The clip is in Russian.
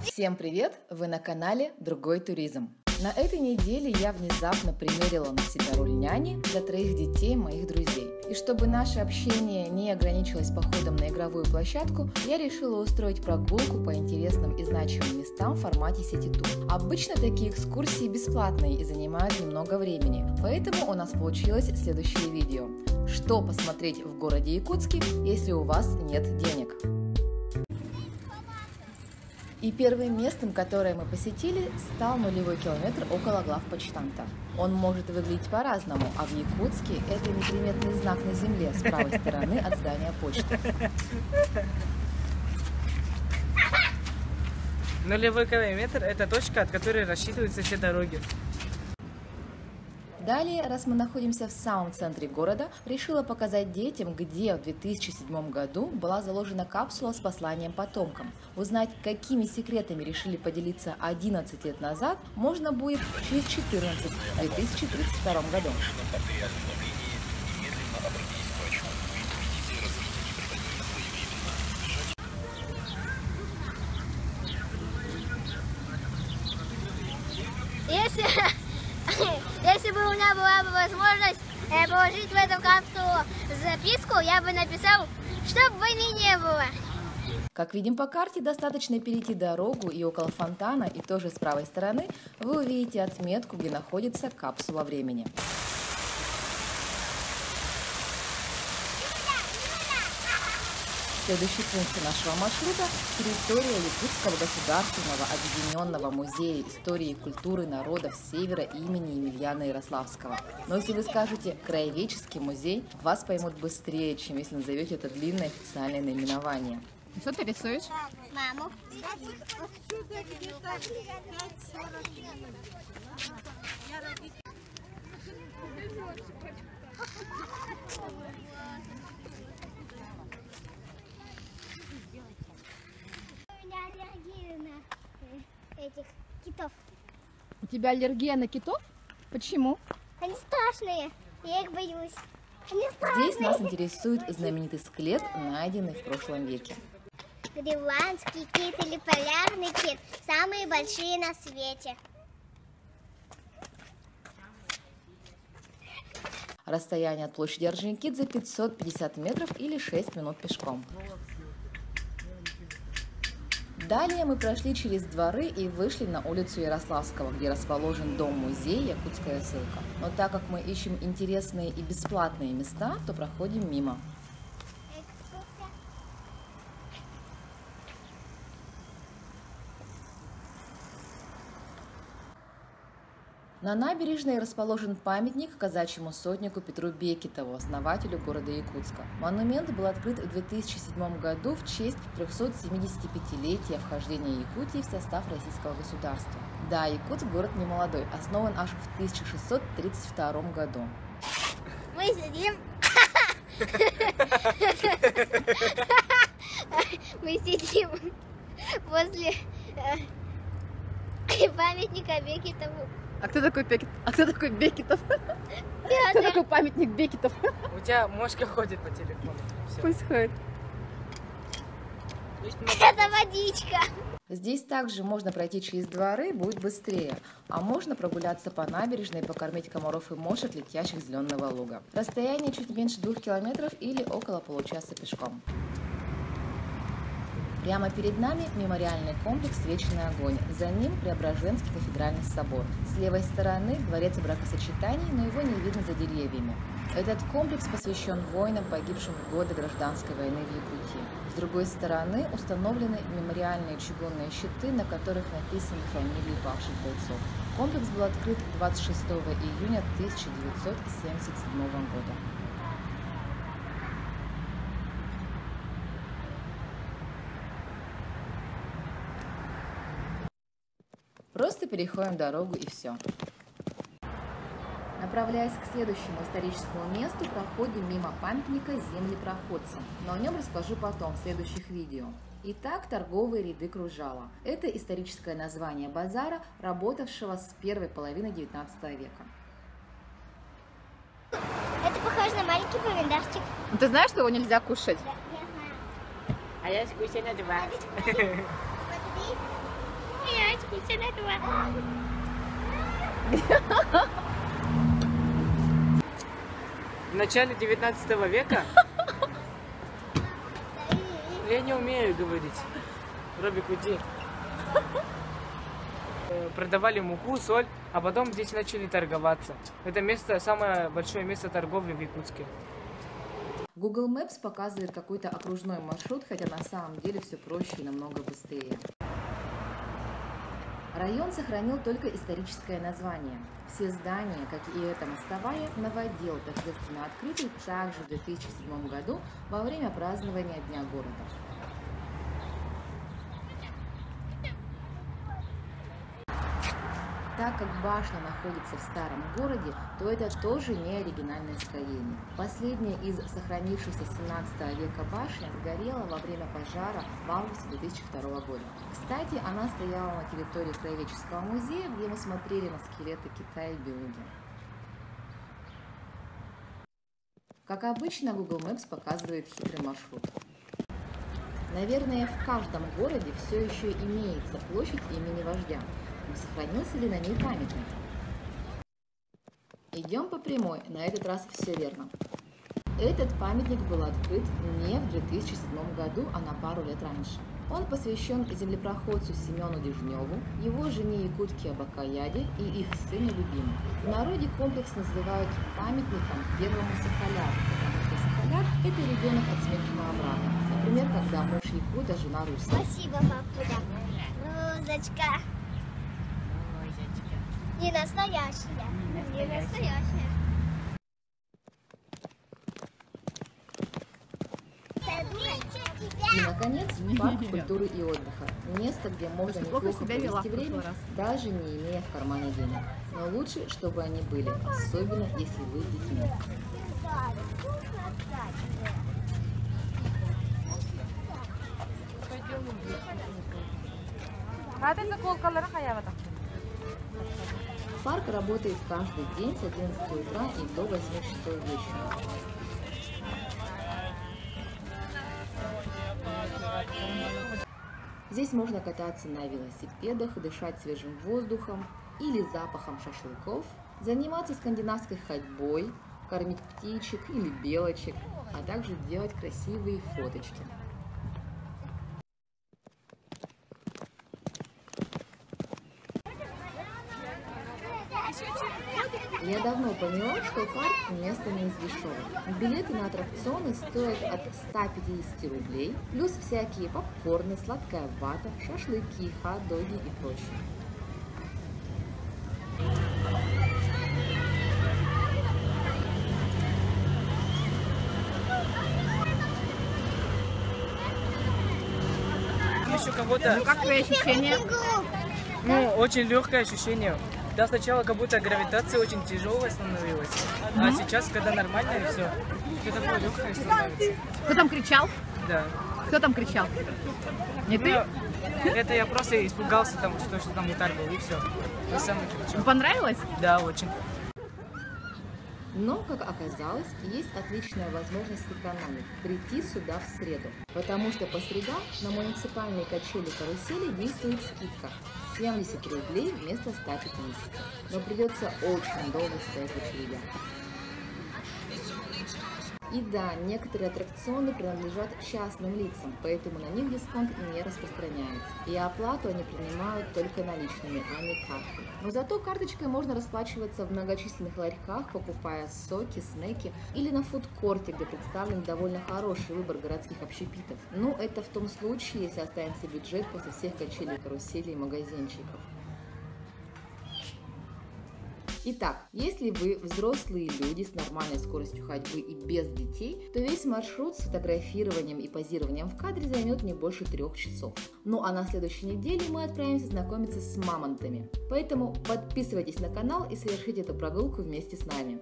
Всем привет! Вы на канале Другой туризм. На этой неделе я внезапно примерила на себя роль няни для 3 детей моих друзей. И чтобы наше общение не ограничилось походом на игровую площадку, я решила устроить прогулку по интересным и значимым местам в формате сити-тур. Обычно такие экскурсии бесплатные и занимают немного времени, поэтому у нас получилось следующее видео. Что посмотреть в городе Якутске, если у вас нет денег? И первым местом, которое мы посетили, стал нулевой километр около главпочтамта. Он может выглядеть по-разному, а в Якутске это неприметный знак на земле с правой стороны от здания почты. Нулевой километр – это точка, от которой рассчитываются все дороги. Далее, раз мы находимся в самом центре города, решила показать детям, где в 2007 году была заложена капсула с посланием потомкам. Узнать, какими секретами решили поделиться 11 лет назад, можно будет через 14 в 2032 году. Если бы у меня была бы возможность положить в эту капсулу записку, я бы написал, чтобы войны не было. Как видим по карте, достаточно перейти дорогу, и около фонтана, и тоже с правой стороны, вы увидите отметку, где находится капсула времени. Следующий пункт нашего маршрута – территория Якутского государственного объединенного музея истории и культуры народов Севера имени Емельяна Ярославского. Но если вы скажете «краеведческий музей», вас поймут быстрее, чем если назовете это длинное официальное наименование. Что ты рисуешь? Маму. У меня аллергия на этих китов. У тебя аллергия на китов? Почему? Они страшные, я их боюсь. Они страшные. Здесь нас интересует знаменитый скелет, найденный в прошлом веке. Гренландский кит или полярный кит – самые большие на свете. Расстояние от площади Орджоникидзе 550 метров или 6 минут пешком. Далее мы прошли через дворы и вышли на улицу Ярославского, где расположен дом-музей «Якутская ссылка». Но так как мы ищем интересные и бесплатные места, то проходим мимо. На набережной расположен памятник казачьему сотнику Петру Бекетову, основателю города Якутска. Монумент был открыт в 2007 году в честь 375-летия вхождения Якутии в состав российского государства. Да, Якутск город не молодой, основан аж в 1632 году. Мы сидим. Мы сидим возле памятника Бекетову. А кто такой Бекетов? Кто такой памятник Бекетов? У тебя мошка ходит по телефону. Всё. Пусть ходит. Это водичка. Здесь также можно пройти через дворы, будет быстрее, а можно прогуляться по набережной и покормить комаров и мошек, летящих с зеленого луга. Расстояние чуть меньше 2 километров или около получаса пешком. Прямо перед нами мемориальный комплекс «Вечный огонь». За ним Преображенский кафедральный собор. С левой стороны дворец бракосочетаний, но его не видно за деревьями. Этот комплекс посвящен воинам, погибшим в годы гражданской войны в Якутии. С другой стороны установлены мемориальные чугунные щиты, на которых написаны фамилии павших бойцов. Комплекс был открыт 26 июня 1977 года. Просто переходим дорогу и все. Направляясь к следующему историческому месту, проходим мимо памятника землепроходцам, но о нем расскажу потом, в следующих видео. Итак, торговые ряды Кружала. Это историческое название базара, работавшего с первой половины 19 века. Это похоже на маленький помидорчик. Ну, ты знаешь, что его нельзя кушать? Да, я знаю. А я скусила 2. Смотри. В начале 19 века я не умею говорить. Робик, уйди. Продавали муку, соль, а потом здесь начали торговаться. Это место самое большое место торговли в Якутске. Google Maps показывает какой-то окружной маршрут, хотя на самом деле все проще и намного быстрее. Район сохранил только историческое название. Все здания, как и эта мостовая, новодел, торжественно открыты также в 2007 году во время празднования Дня города. Так как башня находится в старом городе, то это тоже не оригинальное строение. Последняя из сохранившихся 17 века башня сгорела во время пожара в августе 2002 года. Кстати, она стояла на территории Краеведческого музея, где мы смотрели на скелеты Китая и Белуги. Как обычно, Google Maps показывает хитрый маршрут. Наверное, в каждом городе все еще имеется площадь имени вождя. Но сохранился ли на ней памятник? Идем по прямой, на этот раз все верно. Этот памятник был открыт не в 2007 году, а на пару лет раньше. Он посвящен землепроходцу Семену Дежневу, его жене Якутке Абакаяде и их сыну Любиму. В народе комплекс называют памятником первому Сахаляру, потому что Сахаляр – это ребенок от смертного брака. Например, когда муж Якута, жена Руса. Спасибо, папуля. Розочка. Не настоящая. Не настоящая. И, наконец, парк культуры и отдыха. Место, где можно неплохо провести время, даже не имея в кармане денег. Но лучше, чтобы они были, особенно если вы с детьми. Парк работает каждый день с 11 утра и до 8 часов вечера. Здесь можно кататься на велосипедах, дышать свежим воздухом или запахом шашлыков, заниматься скандинавской ходьбой, кормить птичек или белочек, а также делать красивые фоточки. Я давно поняла, что парк место не из дешевых. Билеты на аттракционы стоят от 150 рублей, плюс всякие попкорны, сладкая вата, шашлыки, хот-доги и прочее. Еще кого-то... Ну, как твои ощущения? Ну, очень легкое ощущение. Да, сначала как будто гравитация очень тяжелая становилась, а сейчас, когда нормально и все такое легкое становится. Кто там кричал? Да. Кто там кричал? Не ты? Это я просто испугался, там, что там удар был, и все. Я сам кричал. Понравилось? Да, очень. Но, как оказалось, есть отличная возможность сэкономить – прийти сюда в среду. Потому что по средам на муниципальные качели-карусели действует скидка – 70 рублей вместо 150. Но придется очень долго стоять в очередях. И да, некоторые аттракционы принадлежат частным лицам, поэтому на них дисконт не распространяется. И оплату они принимают только наличными, а не картой. Но зато карточкой можно расплачиваться в многочисленных ларьках, покупая соки, снеки или на фудкорте, где представлен довольно хороший выбор городских общепитов. Ну, это в том случае, если останется бюджет после всех качелей, каруселей и магазинчиков. Итак, если вы взрослые люди с нормальной скоростью ходьбы и без детей, то весь маршрут с фотографированием и позированием в кадре займет не больше 3 часов. Ну а на следующей неделе мы отправимся знакомиться с мамонтами. Поэтому подписывайтесь на канал и совершите эту прогулку вместе с нами.